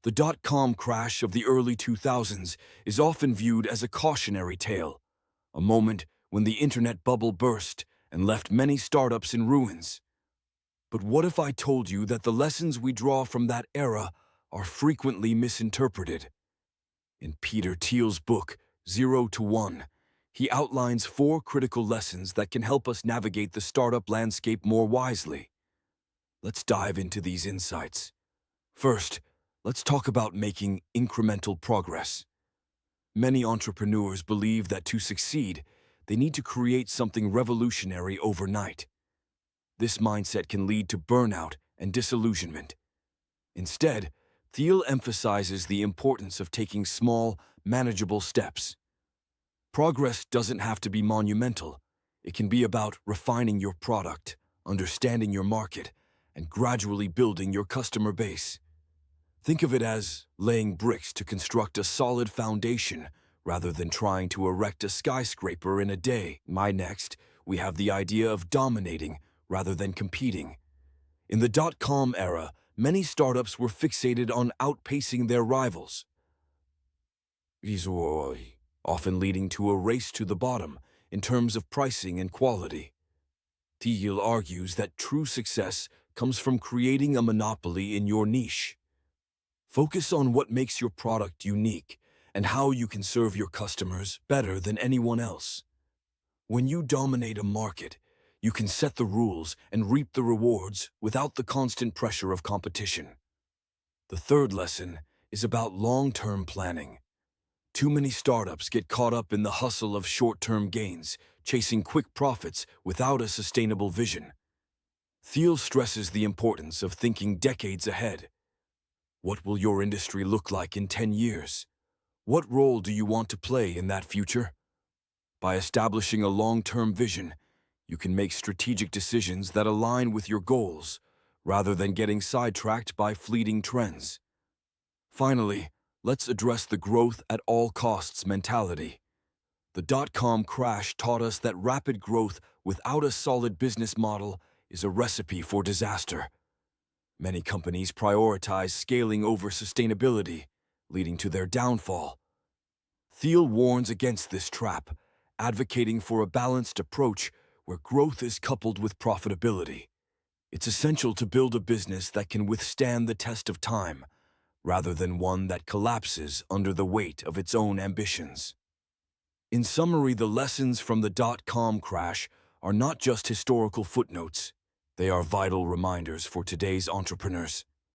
The dot-com crash of the early 2000s is often viewed as a cautionary tale, a moment when the internet bubble burst and left many startups in ruins. But what if I told you that the lessons we draw from that era are frequently misinterpreted? In Peter Thiel's book, Zero to One, he outlines four critical lessons that can help us navigate the startup landscape more wisely. Let's dive into these insights. First, let's talk about making incremental progress. Many entrepreneurs believe that to succeed, they need to create something revolutionary overnight. This mindset can lead to burnout and disillusionment. Instead, Thiel emphasizes the importance of taking small, manageable steps. Progress doesn't have to be monumental. It can be about refining your product, understanding your market, and gradually building your customer base. Think of it as laying bricks to construct a solid foundation rather than trying to erect a skyscraper in a day. Next, we have the idea of dominating rather than competing. In the dot-com era, many startups were fixated on outpacing their rivals. These were often leading to a race to the bottom in terms of pricing and quality. Thiel argues that true success comes from creating a monopoly in your niche. Focus on what makes your product unique and how you can serve your customers better than anyone else. When you dominate a market, you can set the rules and reap the rewards without the constant pressure of competition. The third lesson is about long-term planning. Too many startups get caught up in the hustle of short-term gains, chasing quick profits without a sustainable vision. Thiel stresses the importance of thinking decades ahead. What will your industry look like in 10 years? What role do you want to play in that future? By establishing a long-term vision, you can make strategic decisions that align with your goals, rather than getting sidetracked by fleeting trends. Finally, let's address the growth at all costs mentality. The dot-com crash taught us that rapid growth without a solid business model is a recipe for disaster. Many companies prioritize scaling over sustainability, leading to their downfall. Thiel warns against this trap, advocating for a balanced approach where growth is coupled with profitability. It's essential to build a business that can withstand the test of time, rather than one that collapses under the weight of its own ambitions. In summary, the lessons from the dot-com crash are not just historical footnotes. They are vital reminders for today's entrepreneurs.